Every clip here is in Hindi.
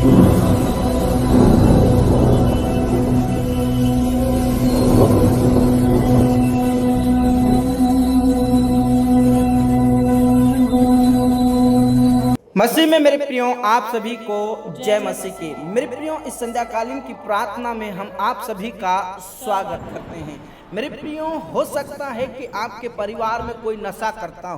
मसीह में मेरे प्रियो, आप सभी को जय मसीह की। मेरे प्रियो, इस संध्याकालीन की प्रार्थना में हम आप सभी का स्वागत करते हैं। मेरे प्रियो, हो सकता है कि आपके परिवार में कोई नशा करता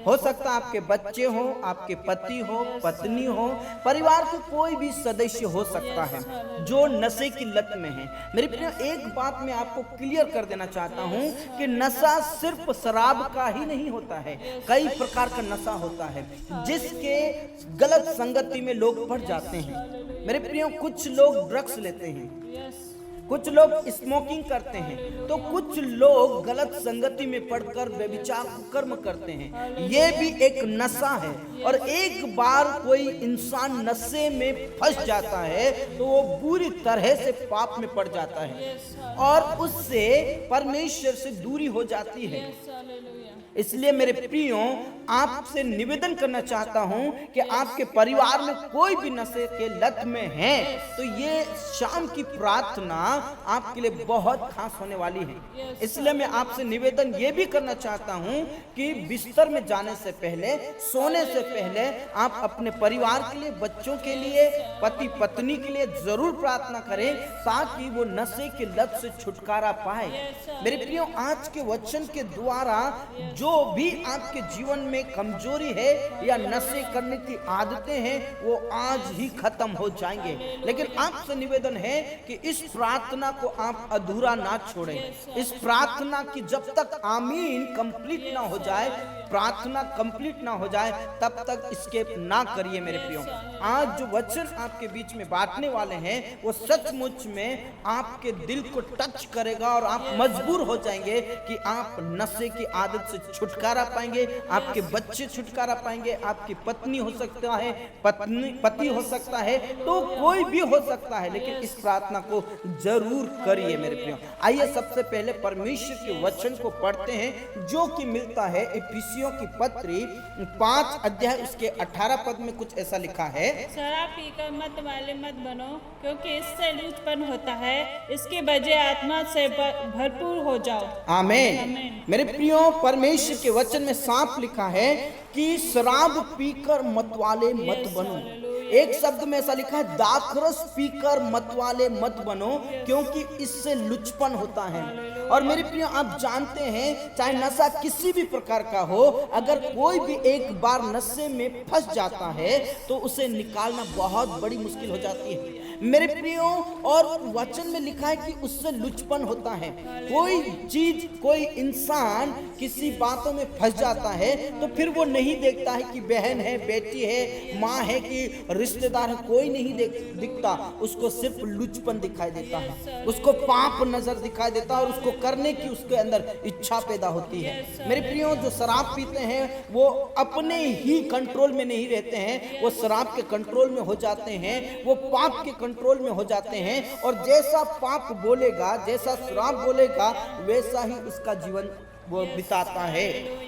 हो सकता है आपके बच्चे हो, आपके पति हो, पत्नी हो, परिवार के कोई भी सदस्य हो सकता है जो नशे की लत में है। मेरे प्रियो, एक बात मैं आपको क्लियर कर देना चाहता हूं कि नशा सिर्फ शराब का ही नहीं होता है, कई प्रकार का नशा होता है जिसके गलत संगति में लोग पड़ जाते हैं। मेरे प्रियो, कुछ लोग ड्रग्स लेते हैं, कुछ लोग स्मोकिंग करते हैं, तो कुछ लोग गलत संगति में पड़कर व्यभिचार कर्म करते हैं। ये भी एक नशा है, और एक बार कोई इंसान नशे में फंस जाता है तो वो बुरी तरह से पाप में पड़ जाता है और उससे परमेश्वर से दूरी हो जाती है। इसलिए मेरे प्रियो, आपसे निवेदन करना चाहता हूं कि आपके परिवार में कोई भी नशे के लत में है तो ये शाम की प्रार्थना आपके लिए बहुत खास होने वाली है। इसलिए मैं आपसे निवेदन ये भी करना चाहता हूं कि बिस्तर में जाने से पहले, सोने से पहले आप अपने परिवार के लिए, बच्चों के लिए, पति पत्नी के लिए जरूर प्रार्थना करें ताकि वो नशे के लत से छुटकारा पाए। मेरे प्रियो, आज के वचन के द्वारा जो भी आपके जीवन में कमजोरी है या नशे करने की आदतें हैं वो आज ही खत्म हो जाएंगे। लेकिन आपसे निवेदन है कि इस प्रार्थना को आप अधूरा ना छोड़ें। इस प्रार्थना की जब तक आमीन कंप्लीट ना हो जाए, प्रार्थना कंप्लीट ना हो जाए, तब तक स्किप ना करिए। मेरे प्रियो, आज जो वचन आपके बीच में बांटने वाले हैं वो सचमुच में आपके दिल को टच करेगा और आप मजबूर हो जाएंगे कि आप नशे की आदत से छुटकारा पाएंगे, आपके बच्चे छुटकारा पाएंगे, आपकी पत्नी हो सकता है, पति हो सकता है, तो कोई भी हो सकता है, लेकिन इस प्रार्थना को जरूर करिए। मेरे प्रियो, आइए सबसे पहले परमेश्वर के वचन को पढ़ते हैं जो कि मिलता है इफिसियों की पत्री 5 अध्याय उसके 18 पद में। कुछ ऐसा लिखा है, शराब पीकर मत वाले मत बनो, क्योंकि इससे लूचपन होता है, इसके बजाय आत्मा से भरपूर हो जाओ। आमीन। मेरे प्रियो, परमेश्वर के वचन में साफ लिखा है कि शराब पीकर मतवाले मत बनो। एक शब्द में ऐसा लिखा है, दाखरस पीकर मतवाले मत बनो, क्योंकि इससे लुचपन होता है। और मेरे प्रियो, आप जानते हैं चाहे नशा किसी भी प्रकार का हो, अगर कोई भी एक बार नशे में फंस जाता है तो उसे निकालना बहुत बड़ी मुश्किल हो जाती है। मेरे प्रियो, और वचन में लिखा है कि उससे लुचपन होता है। कोई चीज, कोई इंसान किसी बातों में फंस जाता है तो फिर वो नहीं देखता है कि बहन है, बेटी है, माँ है कि रिश्तेदार है, कोई नहीं दिखता। उसको सिर्फ लुचपन दिखाई देता है, उसको पाप नजर दिखाई देता है और उसको करने की उसके अंदर इच्छा पैदा होती है। मेरे प्रियो, जो शराब पीते हैं वो अपने ही कंट्रोल में नहीं रहते हैं, वो शराब के कंट्रोल में हो जाते हैं, वो पाप के कंट्रोल में हो जाते हैं, और जैसा पाप बोलेगा, जैसा शराब बोलेगा, वैसा ही उसका जीवन वो बिताता है।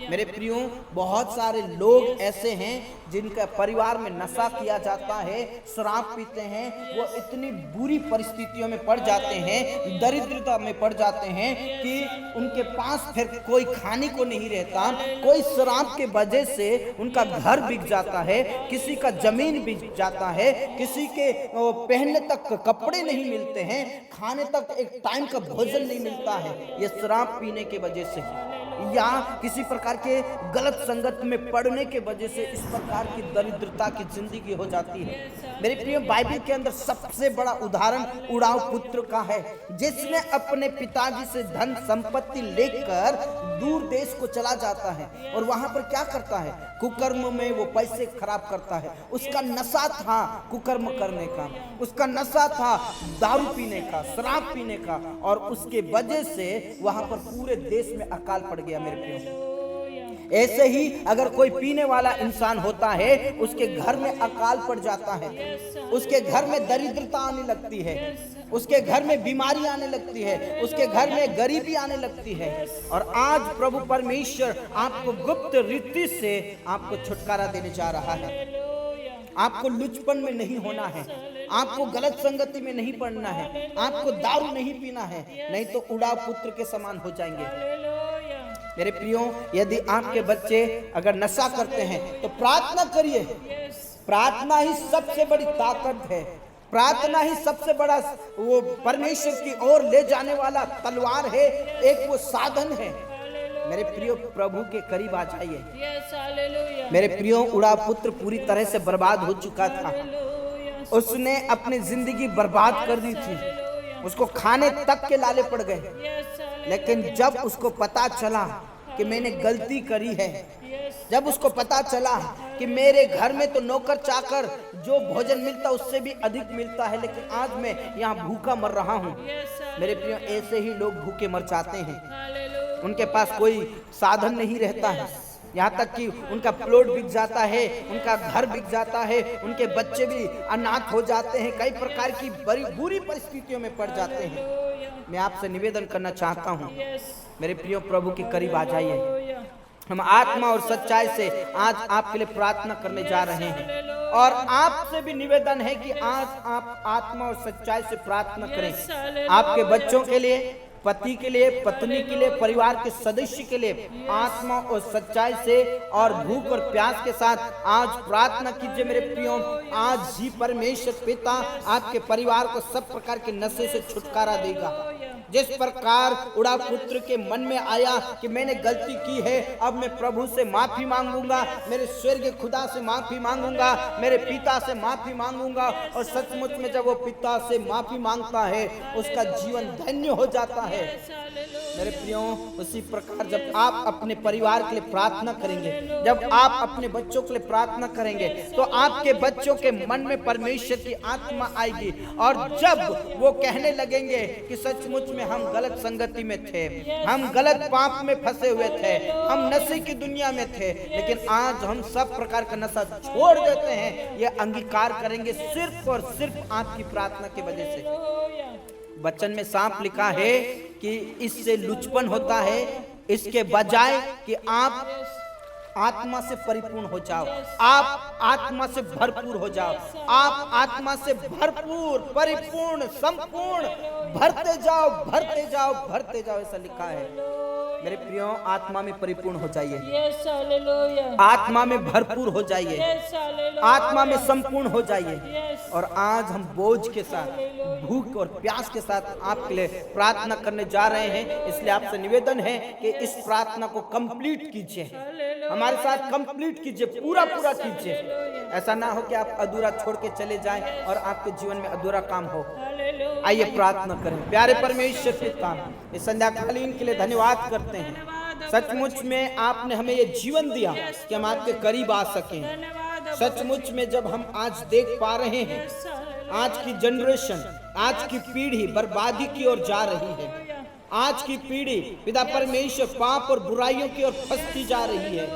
मेरे प्रियो, बहुत सारे लोग ऐसे हैं जिनका परिवार में नशा किया जाता है, शराब पीते हैं, वो इतनी बुरी परिस्थितियों में पड़ जाते हैं, दरिद्रता में पड़ जाते हैं कि उनके पास फिर कोई खाने को नहीं रहता। कोई शराब के वजह से उनका घर बिक जाता है, किसी का जमीन बिक जाता है, किसी के पहनने तक कपड़े नहीं मिलते हैं, खाने तक एक टाइम का भोजन नहीं मिलता है, ये शराब पीने के वजह से या किसी प्रकार के गलत संगत में पड़ने के वजह से इस प्रकार की दरिद्रता की जिंदगी हो जाती है। मेरे प्रिय, बाइबल के अंदर सबसे बड़ा उदाहरण उड़ाव पुत्र का है, जिसने अपने पिताजी से धन संपत्ति लेकर दूर देश को चला जाता है और वहां पर क्या करता है, कुकर्म में वो पैसे खराब करता है। उसका नशा था कुकर्म करने का, उसका नशा था दारू पीने का, शराब पीने का, और उसके वजह से वहां पर पूरे देश में अकाल पड़ गया। मेरे प्रियो, ऐसे ही अगर कोई पीने वाला इंसान होता है, उसके घर में अकाल पड़ जाता है, उसके घर में दरिद्रता आने लगती है, उसके घर में बीमारी आने लगती है, उसके घर में गरीबी आने लगती है। और आज प्रभु परमेश्वर आपको गुप्त रीति से आपको छुटकारा देने जा रहा है। आपको लुचपन में नहीं होना है, आपको गलत संगति में नहीं पड़ना है, आपको दारू नहीं पीना है, नहीं तो उड़ाव पुत्र के समान हो जाएंगे। हालेलुया। मेरे प्रियो, यदि आपके बच्चे अगर नशा करते हैं तो प्रार्थना करिए। यस, प्रार्थना ही सबसे बड़ी ताकत है, प्रार्थना ही सबसे बड़ा वो परमेश्वर की ओर ले जाने वाला तलवार है, एक वो साधन है। मेरे प्रियो, प्रभु के करीब आ जाइए। Yes, hallelujah. मेरे प्रियो, उड़ा पुत्र पूरी तरह से बर्बाद हो चुका था। हालेलुया। उसने अपनी जिंदगी बर्बाद कर दी थी, उसको खाने तक के लाले पड़ गए। Yes, hallelujah. लेकिन जब उसको पता चला कि मैंने गलती करी है, यस, जब उसको पता चला कि मेरे घर में तो नौकर चाकर जो भोजन मिलता उससे भी अधिक मिलता है, लेकिन आज मैं यहाँ भूखा मर रहा हूँ। यस, मेरे प्रियो, ऐसे ही लोग भूखे मर जाते हैं। हालेलुया। उनके पास कोई साधन नहीं रहता है, यहाँ तक कि उनका प्लॉट बिक जाता है, उनका घर बिक जाता है, उनके बच्चे भी अनाथ हो जाते हैं, कई प्रकार की बड़ी बुरी परिस्थितियों में पड़ जाते हैं। हालेलुया। मैं आपसे निवेदन करना चाहता हूँ, यस, मेरे प्रियो, प्रभु के करीब आ जाइए। हालेलुया। हम आत्मा और सच्चाई से आज आपके लिए प्रार्थना करने जा रहे हैं, और आपसे भी निवेदन है कि आज आप आत्मा और सच्चाई से प्रार्थना करें। आपके बच्चों के लिए, पति के लिए, पत्नी के लिए, परिवार के सदस्य के लिए आत्मा और सच्चाई से और भूख और प्यास के साथ आज प्रार्थना कीजिए। मेरे प्रियो, आज ही परमेश्वर पिता आपके परिवार को सब प्रकार के नशे से छुटकारा देगा। जिस प्रकार उड़ा पुत्र के मन में आया कि मैंने गलती की है, अब मैं प्रभु से माफी मांगूंगा, मेरे स्वर्गीय खुदा से माफी मांगूंगा, मेरे पिता से माफी मांगूंगा, और सचमुच में जब वो पिता से माफी मांगता है उसका जीवन धन्य हो जाता है। मेरे प्रियो, उसी प्रकार जब आप अपने परिवार के लिए प्रार्थना करेंगे, जब आप अपने बच्चों के लिए प्रार्थना करेंगे, तो आपके बच्चों के मन में परमेश्वर की आत्मा आएगी, और जब वो कहने लगेंगे कि सचमुच में हम गलत संगति में थे, हम गलत पाप में फंसे हुए थे, हम नशे की दुनिया में थे, लेकिन आज हम सब प्रकार का नशा छोड़ देते हैं, ये अंगीकार करेंगे सिर्फ और सिर्फ आपकी प्रार्थना की वजह से। वचन में साफ लिखा है कि इससे लुचपन होता है, इसके बजाय कि आप आत्मा से परिपूर्ण हो जाओ, आप आत्मा से भरपूर हो जाओ, आप आत्मा से भरपूर, परिपूर्ण, संपूर्ण भरते जाओ, भरते जाओ, भरते जाओ, ऐसा लिखा है। मेरे प्रियो, आत्मा में परिपूर्ण हो जाइए, यस, हालेलुया। आत्मा में भरपूर हो जाइए, यस, हालेलुया। आत्मा में संपूर्ण हो जाइए। यस, और आज हम बोझ के साथ, भूख और प्यास के साथ आपके लिए प्रार्थना करने जा रहे हैं, इसलिए आपसे निवेदन है कि इस प्रार्थना को कंप्लीट कीजिए, हमारे साथ कंप्लीट कीजिए, पूरा पूरा कीजिए। ऐसा ना हो कि आप अधूरा छोड़ के चले जाएं और आपके जीवन में अधूरा काम हो। हालेलुया। आइए प्रार्थना करें। प्यारे परमेश्वर पिता, इस संध्याकालीन के लिए धन्यवाद करते हैं। सचमुच में आपने हमें ये जीवन दिया कि हम आपके करीब आ सकें। सचमुच में जब हम आज देख पा रहे हैं आज की जनरेशन, आज की पीढ़ी बर्बादी की ओर जा रही है, आज की पीढ़ी पिता परमेश्वर पाप और बुराइयों की ओर फंसती जा रही है,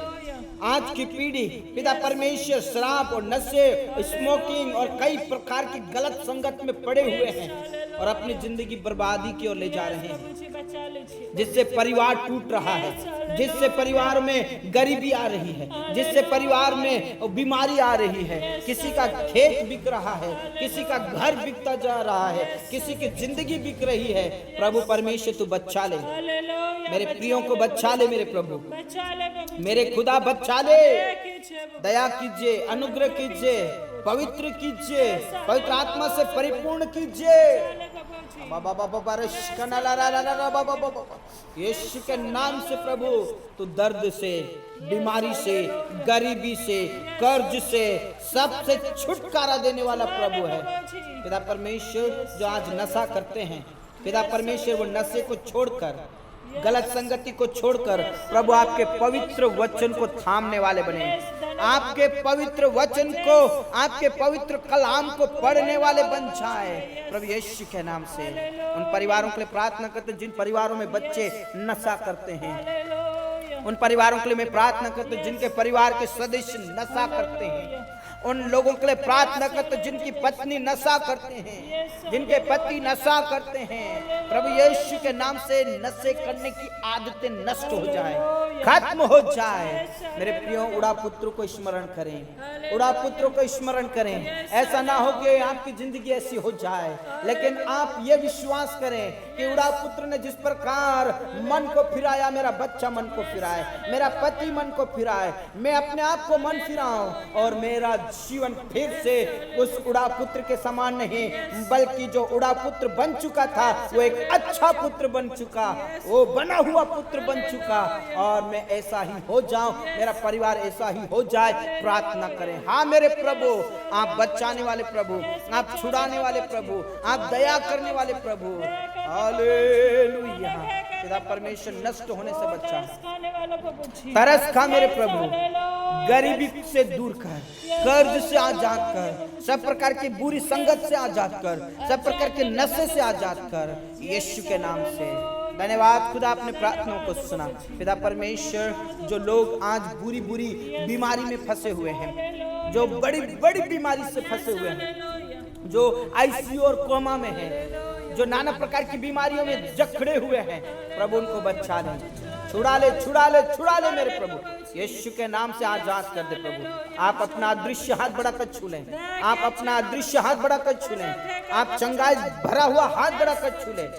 आज की पीढ़ी पिता परमेश्वर शराब और नशे, स्मोकिंग और कई प्रकार की गलत संगत में पड़े हुए हैं और अपनी जिंदगी बर्बादी की ओर ले जा रहे हैं, जिससे परिवार टूट रहा है, जिससे परिवार में गरीबी आ रही है, जिससे परिवार में बीमारी आ रही है, किसी का खेत बिक रहा है, किसी का घर बिकता जा रहा है, किसी की जिंदगी बिक रही है। प्रभु परमेश्वर तू बचा ले, मेरे प्रियों को बचा ले, मेरे प्रभु, मेरे खुदा बचा ले, दया कीजिए, अनुग्रह कीजिए, पवित्र कीजिए, पवित्र आत्मा से परिपूर्ण कीजिए। यीशु के नाम से प्रभु तू दर्द से, बीमारी से, गरीबी से, कर्ज से, सबसे छुटकारा देने वाला प्रभु है। पिता परमेश्वर, जो आज नशा करते हैं, पिता परमेश्वर वो नशे को छोड़कर, गलत संगति को छोड़कर प्रभु आपके पवित्र वचन को थामने वाले बने, आपके पवित्र वचन को, आपके पवित्र कलाम को पढ़ने वाले बन जाए प्रभु यीशु के नाम से। उन परिवारों के लिए प्रार्थना करते हैं जिन परिवारों में बच्चे नशा करते हैं, उन परिवारों के लिए मैं प्रार्थना करता हूं जिनके परिवार के सदस्य नशा करते हैं, उन लोगों के लिए प्रार्थना करते जिनकी पत्नी नशा करते हैं, जिनके पति नशा करते हैं। प्रभु यीशु के नाम से नशे करने की आदतें नष्ट हो जाए, खत्म हो जाए। मेरे प्रियो, उड़ा पुत्र को स्मरण करें, उड़ा पुत्र को स्मरण करें। ऐसा ना हो कि आपकी जिंदगी ऐसी हो जाए, लेकिन आप ये विश्वास करें कि उड़ा पुत्र ने जिस प्रकार मन को फिराया, मेरा बच्चा मन को फिराए, मेरा पति मन को फिराए, मैं अपने आप को मन फिराऊं और मेरा जीवन फिर से उस उड़ा पुत्र के समान नहीं, बल्कि जो उड़ा पुत्र बन चुका था वो एक अच्छा पुत्र बन चुका, वो बना हुआ पुत्र बन चुका, और मैं ऐसा ही हो जाऊं, मेरा परिवार ऐसा ही हो जाए। प्रार्थना करें। हाँ मेरे प्रभु, आप बचाने वाले प्रभु, आप छुड़ाने वाले प्रभु, आप दया करने वाले प्रभु। हालेलुया। पिता परमेश्वर, नष्ट होने से बचा, तरस खा मेरे प्रभु, गरीबी से दूर कर, कर्ज से आजाद कर, सब प्रकार की बुरी संगत से आजाद कर, सब प्रकार के नशे से आजाद कर, यीशु के नाम से। धन्यवाद खुदा, अपने प्रार्थनाओं को सुना। पिता परमेश्वर, जो लोग आज बुरी बुरी बीमारी में फंसे हुए हैं, जो बड़ी बड़ी बीमारी से फंसे हुए हैं, जो आईसीयू और कोमा में हैं, जो नाना प्रकार की बीमारियों में जकड़े हुए हैं, प्रभु उनको बचा ले, छुड़ा ले, छुड़ा ले, छुड़ा ले मेरे प्रभु, यीशु के नाम से आजाद कर दे प्रभु। आप अपना अदृश्य हाथ बढ़ाकर छू लें, आप अपना अदृश्य हाथ बढ़ाकर छू लें, आप चंगाई भरा हुआ हाथ बढ़ाकर छू लें,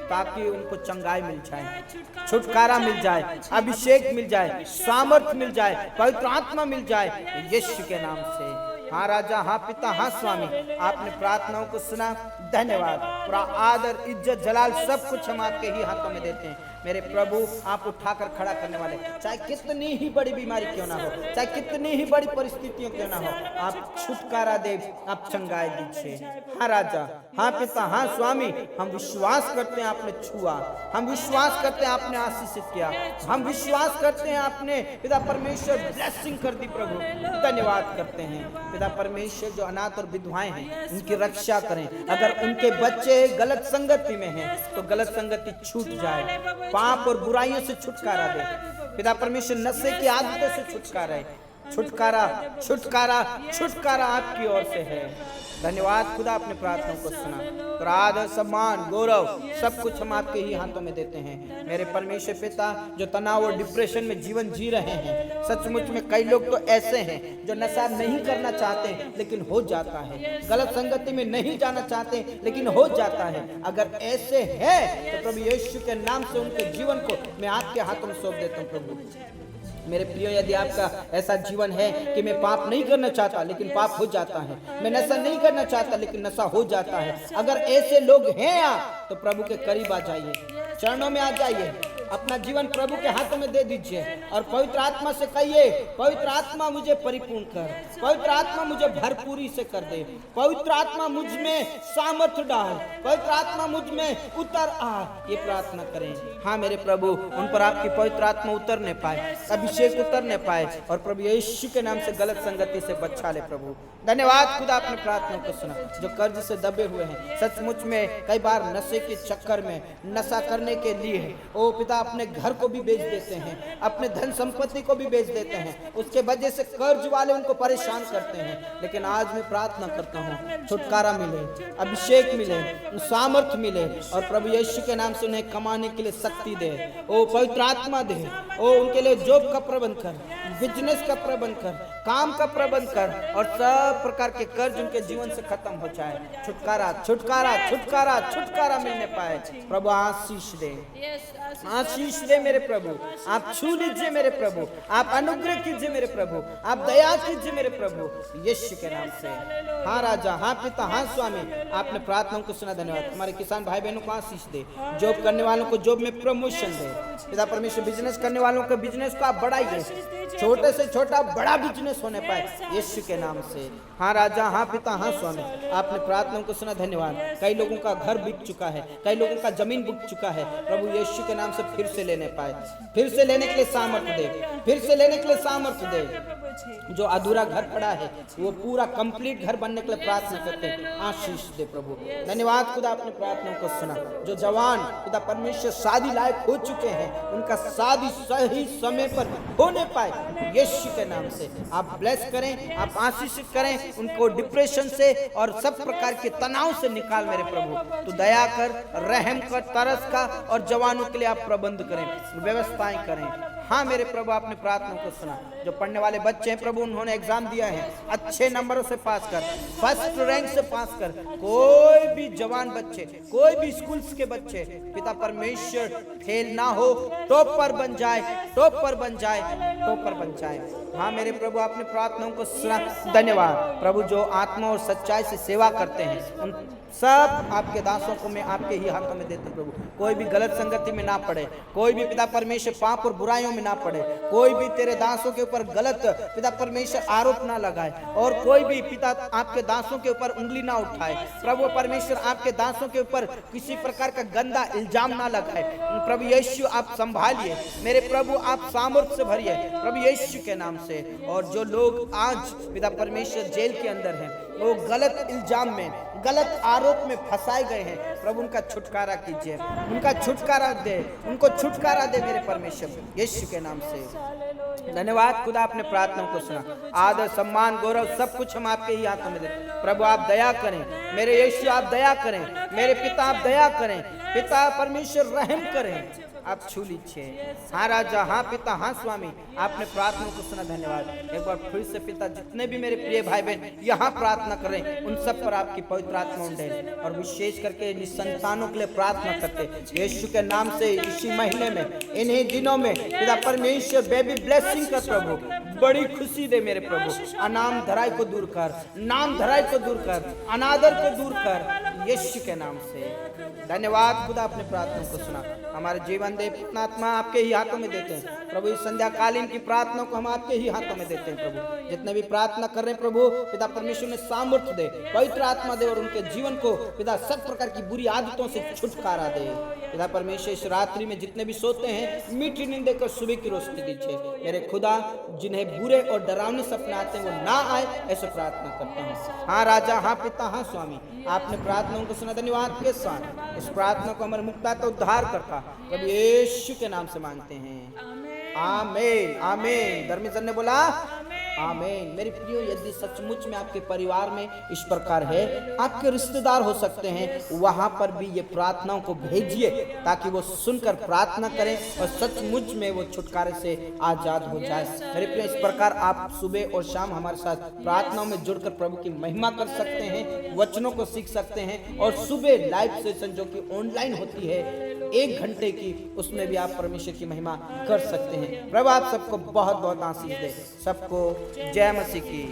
ताकि उनको चंगाई मिल जाए, छुटकारा मिल जाए, अभिषेक मिल जाए, सामर्थ मिल जाए, पवित्र आत्मा मिल जाए, यीशु के नाम से। हाँ राजा, हाँ पिता, हाँ स्वामी, आपने प्रार्थनाओं को सुना। धन्यवाद। पूरा आदर, इज्जत, जलाल सब कुछ हम आपके ही हाथों में देते हैं मेरे प्रभु। आप उठाकर खड़ा करने वाले, चाहे कितनी ही बड़ी बीमारी क्यों ना हो, चाहे कितनी ही बड़ी परिस्थितियों क्यों ना हो, आप छुटकारा दे, आप चंगाई दीजिए। हाँ राजा, हाँ पिता, हाँ स्वामी, हम विश्वास करते हैं आपने छुआ, हम विश्वास करते हैं आपने आशीषित किया, हम विश्वास करते हैं आपने पिता परमेश्वर ब्लेसिंग कर दी प्रभु। धन्यवाद करते हैं पिता परमेश्वर, जो अनाथ और विधवाएं हैं उनकी रक्षा करें। अगर उनके बच्चे गलत संगति में हैं तो गलत संगति छूट जाए, पाप और बुराइयों से छुटकारा दे पिता परमेश्वर, नशे की आदतों से छुटकारा है, छुटकारा, छुटकारा, छुटकारा आपकी ओर से है। धन्यवाद खुदा, अपने प्रार्थनाओं को सुना। तो आदर, सम्मान, गौरव सब कुछ हम आपके ही हाथों में देते हैं मेरे परमेश्वर पिता। जो तनाव और डिप्रेशन में जीवन जी रहे हैं, सचमुच में कई लोग तो ऐसे हैं जो नशा नहीं करना चाहते लेकिन हो जाता है, गलत संगति में नहीं जाना चाहते लेकिन हो जाता है। अगर ऐसे हैं तो प्रभु यीशु के नाम से उनके जीवन को मैं आपके हाथों में सौंप देता हूँ प्रभु। मेरे प्रियो, यदि आपका ऐसा जीवन है कि मैं पाप नहीं करना चाहता लेकिन पाप हो जाता है, मैं नशा नहीं करना चाहता लेकिन नशा हो जाता है, अगर ऐसे लोग हैं आप तो प्रभु के करीब आ जाइए, चरणों में आ जाइए, अपना जीवन प्रभु के हाथों में दे दीजिए और पवित्र आत्मा से कहिए, पवित्र आत्मा मुझे परिपूर्ण कर, पवित्र आत्मा मुझे भरपूरी से कर दे, पवित्र आत्मा मुझ में सामर्थ्य डाल, पवित्र आत्मा मुझ में उतर आ। ये प्रार्थना करें। हाँ मेरे प्रभु, उन पर आपकी पवित्र आत्मा उतरने पाए, अभिषेक उतरने पाए और प्रभु यीशु के नाम से गलत संगति से बचा ले प्रभु। धन्यवाद खुदा, अपने प्रार्थना को सुना। जो कर्ज से दबे हुए हैं, सचमुच में कई बार नशे के चक्कर में, नशा करने के लिए ओ पिता अपने घर को भी बेच देते हैं, अपने धन संपत्ति को भी बेच देते हैं, उसके वजह से कर्ज वाले उनको परेशान करते हैं। लेकिन आज मैं प्रार्थना करता हूँ, छुटकारा मिले, अभिषेक मिले, सामर्थ मिले और प्रभु यीशु के नाम से उन्हें कमाने के लिए शक्ति दे, ओ पवित्र आत्मा दे, ओ उनके लिए जॉब का प्रबंध कर, बिजनेस का प्रबंध कर, काम का प्रबंध कर और सब प्रकार के कर्ज उनके जीवन से खत्म हो जाए। छुटकारा, छुटकारा, छुटकारा, छुटकारा मिलने पाए। प्रभु आशीष दे, आशीष दे मेरे प्रभु, आप छू लीजिए मेरे प्रभु, आप अनुग्रह कीजिए मेरे प्रभु, आप दया कीजिए मेरे प्रभु, यीशु के नाम से। हाँ राजा, हाँ पिता, हाँ स्वामी, आपने प्रार्थनाओं को सुना। धन्यवाद। हमारे किसान भाई बहनों को आशीष दे, जॉब करने वालों को जॉब में प्रमोशन दे पिता परमेश्वर, बिजनेस करने वालों के बिजनेस को आप बढ़ाइए, छोटे से छोटा बड़ा बिजनेस होने पाए यीशु के नाम से। हाँ राजा, हाँ पिता, हाँ स्वामी, आपने प्रार्थनाओं को सुना। धन्यवाद। कई लोगों का घर बिक चुका है, कई लोगों का जमीन बिक चुका है, प्रभु यीशु के नाम से फिर से लेने पाए, फिर से लेने के लिए सामर्थ्य दे, फिर से लेने के लिए सामर्थ्य दे, जो अधूरा घर पड़ा है वो पूरा कंप्लीट घर बनने के लिए प्रार्थना करते हैं, आशीष दे प्रभु। धन्यवाद खुदा, अपनी प्रार्थनाओं को सुना। जो जवान पिता परमेश्वर शादी लायक हो चुके हैं, उनका शादी सही समय पर होने पाए यीशु के नाम से आप ब्लेस करें, आप आशीषित करें उनको डिप्रेशन से और सब प्रकार के तनाव से निकाल मेरे प्रभु। तो दया कर, रहम कर, तरस का, और जवानों के लिए आप प्रबंध करें, व्यवस्थाएं करें। हाँ मेरे प्रभु, आपने प्रार्थना को सुना। जो पढ़ने वाले बच्चे हैं प्रभु, उन्होंने एग्जाम दिया है, अच्छे नंबरों से पास कर, फर्स्ट रैंक से पास कर। कोई भी जवान बच्चे, कोई भी स्कूल्स के बच्चे पिता परमेश्वर फेल ना हो, टॉपर बन जाए, टॉपर बन जाए, टॉपर बन जाए। हाँ मेरे प्रभु, आपने प्रार्थनाओं को सुना। धन्यवाद प्रभु। जो आत्मा और सच्चाई से सेवा करते हैं उन सब आपके दासों को मैं आपके ही हाथों में देता हूं प्रभु। कोई भी गलत संगति में ना पड़े, कोई भी पिता परमेश्वर पाप और बुराइयों में ना पड़े, कोई भी तेरे दासों के ऊपर गलत पिता परमेश्वर आरोप ना लगाए, और कोई भी पिता आपके दासों के ऊपर उंगली ना उठाए। प्रभु परमेश्वर आपके दासों के ऊपर किसी प्रकार का गंदा इल्जाम ना लगाए। प्रभु यीशु आप संभालिए मेरे प्रभु, आप सामर्थ्य से भरिए प्रभु यीशु के नाम से। और जो लोग आज पिता परमेश्वर जेल के अंदर हैं, वो गलत इल्जाम में, गलत आरोप में फंसाए गए हैं प्रभु, उनका छुटकारा कीजिए, उनका छुटकारा दे, उनको छुटकारा दे मेरे परमेश्वर यीशु के नाम से। धन्यवाद खुदा, आपने प्रार्थना को सुना। आदर सम्मान गौरव सब कुछ हम आपके ही हाथों में देते प्रभु। आप दया करें मेरे यीशु, आप दया करें मेरे पिता, आप दया करें पिता परमेश्वर, रहम करें, आप छू लीजिए। हाँ राजा, हाँ पिता, हाँ स्वामी, आपने प्रार्थना को सुना। धन्यवाद। एक बार फिर से पिता, जितने भी मेरे प्रिय भाई बहन यहाँ प्रार्थना करें, उन सब पर आपकी पवित्र आत्मा उंडे, और विशेष करके निसंतानों के लिए प्रार्थना करते यीशु के नाम से। इसी महीने में, इन्हीं दिनों में पिता परमेश्वर बेबी ब्लेसिंग कर प्रभु, बड़ी खुशी दे मेरे प्रभु। अनाम धराई को दूर कर, नाम धराई को दूर कर, अनादर को दूर कर यीशु के नाम से। धन्यवाद खुदा, अपने प्रार्थना को सुना। हमारे जीवन दे, अपना आत्मा आपके ही हाथों में देते हैं प्रभु। इस संध्या कालीन की प्रार्थना को हम आपके ही हाथों में देते हैं प्रभु। जितने भी प्रार्थना कर रहे हैं प्रभु, पिता परमेश्वर ने सामर्थ्य दे, पवित्र आत्मा दे, और उनके जीवन को पिता सब प्रकार की बुरी आदतों से छुटकारा दे। पिता परमेश्वर इस रात्रि में जितने भी सोते हैं, मीठी नींद देकर सुबह की रोशनी दीजिए मेरे खुदा। जिन्हें बुरे और डरावने सपने आते हैं वो ना आए, ऐसे प्रार्थना करता हूँ। हाँ राजा, हाँ पिता, हाँ स्वामी, आपने प्रार्थनाओं को सुना। धन्यवाद के साथ इस प्रार्थना को हमारे मुक्ता का उद्धार करता प्रभु यीशु के नाम से मांगते हैं, आमीन आमीन। धर्मीजन ने बोला आमीन। मेरे प्रियो, यदि सचमुच में आपके परिवार में इस प्रकार है, आपके रिश्तेदार हो सकते हैं, वहां पर भी ये प्रार्थनाओं को भेजिए ताकि वो सुनकर प्रार्थना करें और सचमुच में वो छुटकारे से आजाद हो जाए। मेरे प्रियो, इस प्रकार आप सुबह और शाम हमारे साथ प्रार्थनाओं में जुड़कर प्रभु की महिमा कर सकते हैं, वचनों को सीख सकते हैं। और सुबह लाइव सेशन जो कि ऑनलाइन होती है 1 घंटे की, उसमें भी आप परमेश्वर की महिमा कर सकते हैं। प्रभु आप सबको बहुत बहुत आशीष दे। सबको जय मसीह की।